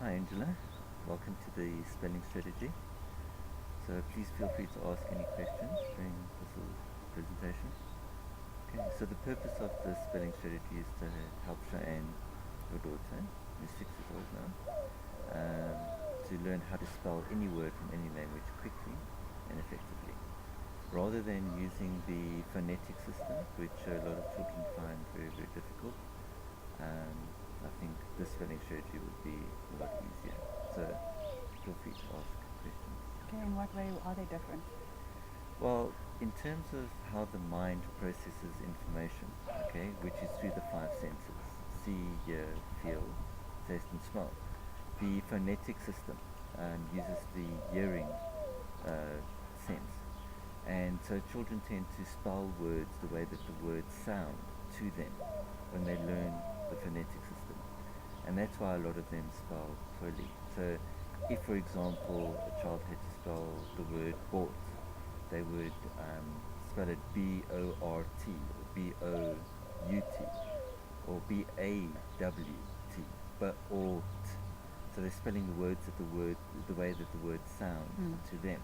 Hi Angela, welcome to the spelling strategy. So please feel free to ask any questions during this little presentation. Okay, so the purpose of the spelling strategy is to help Cheyenne, your daughter, who's 6 years old now, to learn how to spell any word from any language quickly and effectively, rather than using the phonetic system, which a lot of children find very, very difficult. I think this spelling strategy would be a lot easier. So feel free to ask questions. Okay, in what way are they different? Well, in terms of how the mind processes information, okay, which is through the five senses: see, hear, feel, taste, and smell. The phonetic system uses the hearing sense, and so children tend to spell words the way that the words sound to them when they learn the phonetic system, and that's why a lot of them spell poorly. So, if for example a child had to spell the word bought, they would spell it B-O-R-T or B-O-U-T or B-A-W-T, but ought. So they're spelling the words the way that the words sound to them,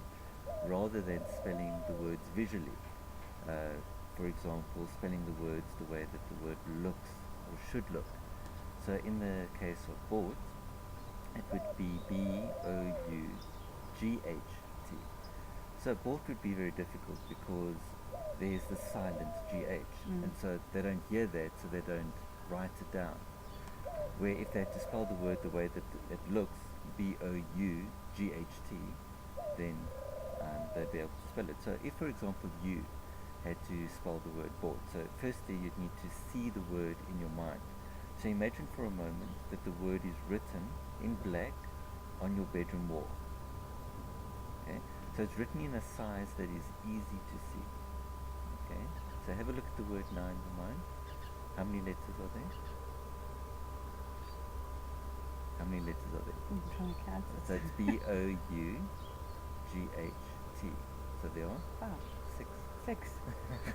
rather than spelling the words visually. For example, spelling the words the way that the word looks or should look. So in the case of bought, it would be B-O-U-G-H-T. So bought would be very difficult because there's the silent GH, and so they don't hear that, so they don't write it down. Where if they had to spell the word the way that it looks, B-O-U-G-H-T, then they'd be able to spell it. So if, for example, you had to spell the word bought, so firstly you'd need to see the word in your mind. So imagine for a moment that the word is written in black on your bedroom wall. Okay, so it's written in a size that is easy to see. Okay, so have a look at the word now in your mind. How many letters are there? How many letters are there? I'm trying to count it. So it's B-O-U-G-H-T. So there are 5. 6. 6.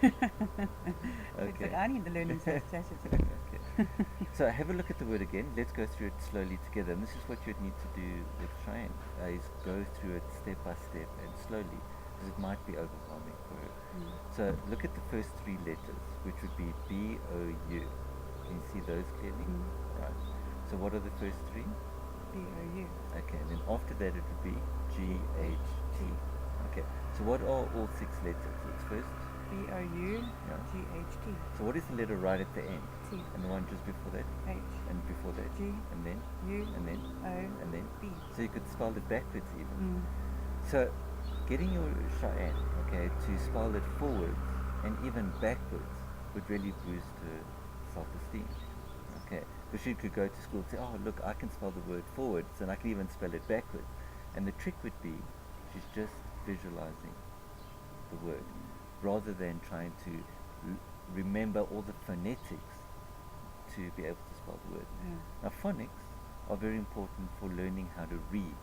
Okay. But I need the learning strategy. Okay. So have a look at the word again. Let's go through it slowly together. And this is what you'd need to do with Cheyenne, is go through it step by step and slowly, because it might be overwhelming for her. So look at the first 3 letters, which would be B-O-U. Can you see those clearly? Right. So what are the first 3? B-O-U. Okay, and then after that it would be G-H-T. Okay, so what are all 6 letters? It's first B-O-U-G-H-T. So what is the letter right at the end? T. And the one just before that? H. And before that? G. And then? U. And then? O. And then? B. So you could spell it backwards even. So getting your Cheyenne, okay, to spell it forwards and even backwards would really boost her self-esteem. Okay, because she could go to school and say, oh look, I can spell the word forwards and I can even spell it backwards. And the trick would be she's just visualizing the word rather than trying to remember all the phonetics to be able to spell the word. Now phonics are very important for learning how to read,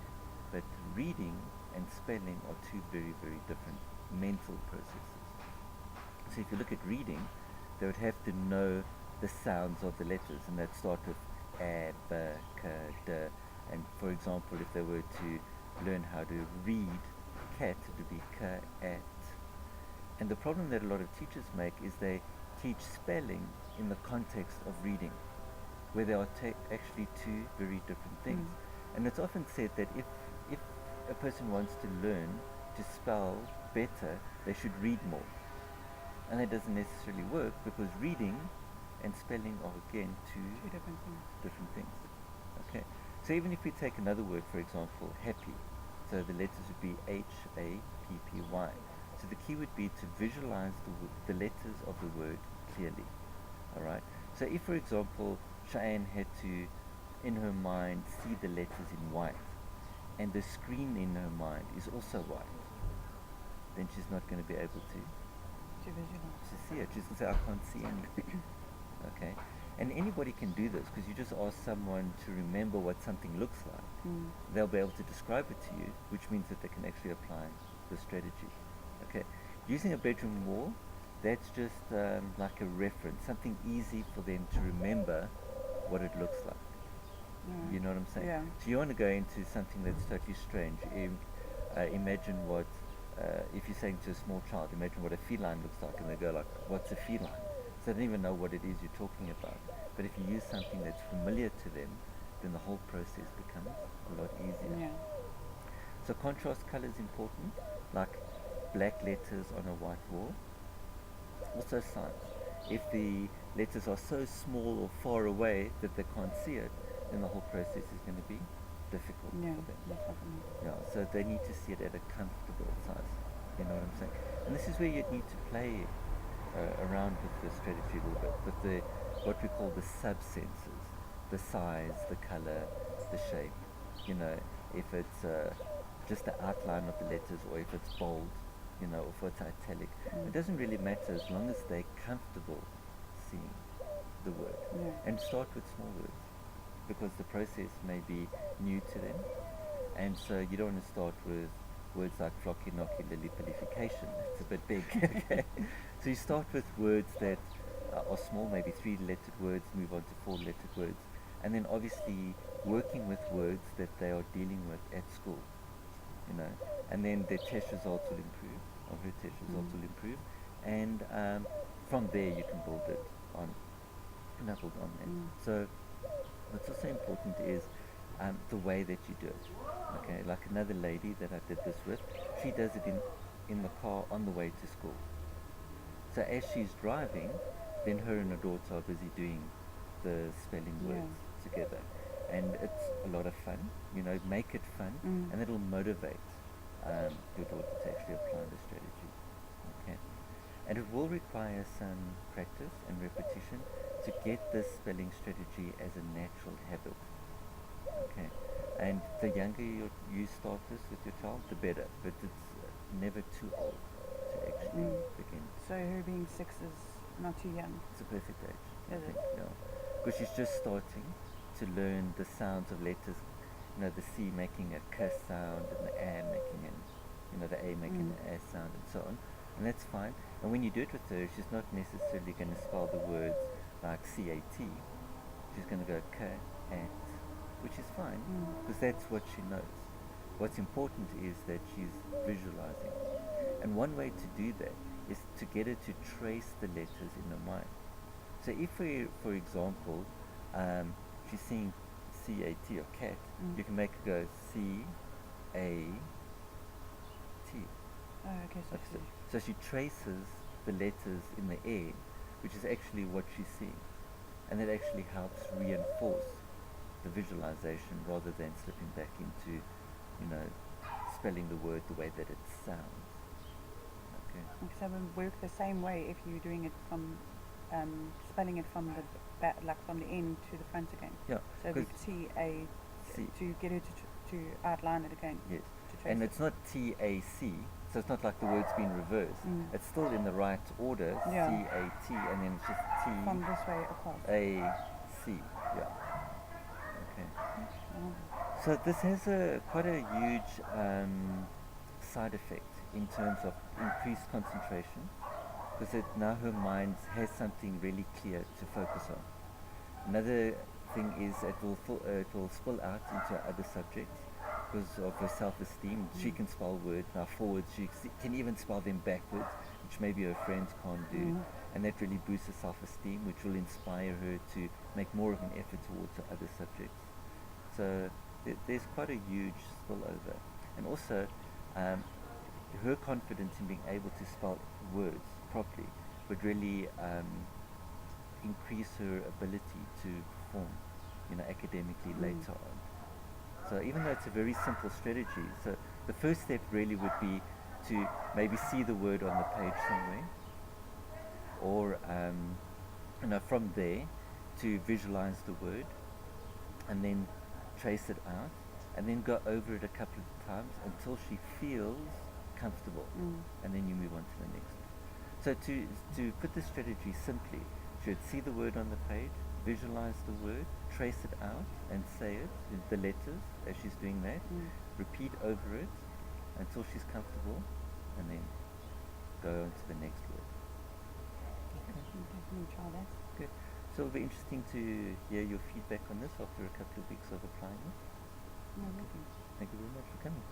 but reading and spelling are 2 very, very different mental processes. So if you look at reading, they would have to know the sounds of the letters, and that start with a, b, k, d. And for example, if they were to learn how to read cat, it would be k, at. And the problem that a lot of teachers make is they teach spelling in the context of reading, where they are actually 2 very different things. And it's often said that if a person wants to learn to spell better, they should read more. And that doesn't necessarily work, because reading and spelling are again 2 different things. Okay, so even if we take another word, for example, happy, so the letters would be H-A-P-P-Y. So the key would be to visualize the letters of the word clearly. Alright, so if for example Cheyenne had to in her mind see the letters in white, and the screen in her mind is also white, then she's not going to be able to see it. She's going to say, I can't see anything. Okay, and anybody can do this, because you just ask someone to remember what something looks like. They'll be able to describe it to you, which means that they can actually apply the strategy. Okay, using a bedroom wall, that's just like a reference, something easy for them to remember what it looks like. You know what I'm saying? Yeah. So you want to go into something that's totally strange. Imagine what, if you're saying to a small child, imagine what a feline looks like, and they go like, what's a feline? So they don't even know what it is you're talking about. But if you use something that's familiar to them, then the whole process becomes a lot easier. Yeah. So contrast color is important, like black letters on a white wall. Also signs. If the letters are so small or far away that they can't see it, then the whole process is going to be difficult Yeah. for them. That's what I mean. Yeah, so they need to see it at a comfortable size. You know what I'm saying? And this is where you need to play around with the strategy a little bit, with the what we call the sub-senses, the size, the color, the shape. You know, if it's just the outline of the letters, or if it's bold, you know, or if it's italic. It doesn't really matter as long as they're comfortable seeing the word. Yeah. And start with small words, because the process may be new to them, and so you don't want to start with words like flocky, knocky, lillipillification. It's a bit big. Okay, so you start with words that are small, maybe 3-lettered words, move on to 4-lettered words, and then obviously working with words that they are dealing with at school, you know, and then their test results will improve, or her test results will improve, and from there you can build it on, build on that. So what's also important is the way that you do it. Okay, like another lady that I did this with, she does it in the car on the way to school. So as she's driving, then her and her daughter are busy doing the spelling words together. And it's a lot of fun, you know, make it fun, and it'll motivate your daughter to actually apply the strategy. Okay, and it will require some practice and repetition to get this spelling strategy as a natural habit. Okay, and the younger you start this with your child, the better, but it's never too old to actually begin. So her being 6 is not too young. It's a perfect age, I Is it? think, yeah, because she's just starting to learn the sounds of letters. You know, the C making a K sound, and the A making an, you know, the A making an A sound, and so on, and that's fine. And when you do it with her, she's not necessarily going to spell the words like CAT. She's going to go K-at, which is fine, because that's what she knows. What's important is that she's visualizing. And one way to do that is to get her to trace the letters in her mind. So if, for example, she's seeing C-A-T or cat, you can make her go C-A-T. Oh, okay. So she traces the letters in the air, which is actually what she's seeing. And that actually helps reinforce the visualization rather than slipping back into, you know, spelling the word the way that it sounds. Okay. So it would work the same way if you're doing it from, spelling it from the back, like from the end to the front again. Yeah. So it would be T-A, to get her to outline it again. Yes. To trace And it. it's not T-A-C, so it's not like the word's been reversed. It's still in the right order, Yeah. C-A-T, and then it's just From this way across. T-A-C. Yeah. Okay. Oh. So this has quite a huge side effect in terms of increased concentration, because now her mind has something really clear to focus on. Another thing is it will spill out into other subjects because of her self-esteem. She can spell words now forwards. She can even spell them backwards, which maybe her friends can't do, and that really boosts her self-esteem, which will inspire her to make more of an effort towards her other subjects. So there's quite a huge spillover, and also her confidence in being able to spell words properly would really increase her ability to perform, you know, academically later on. So even though it's a very simple strategy, so the first step really would be to maybe see the word on the page somewhere, or you know, from there to visualize the word, and then trace it out, and then go over it a couple of times until she feels comfortable, and then you move on to the next. So to put the strategy simply, she would see the word on the page, visualize the word, trace it out, and say it, the letters, as she's doing that, repeat over it until she's comfortable, and then go on to the next word. Definitely try that. Good. So it'll be interesting to hear your feedback on this after a couple of weeks of applying it. No, nothing. Thank you very much for coming.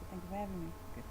Thank you for having me. Okay.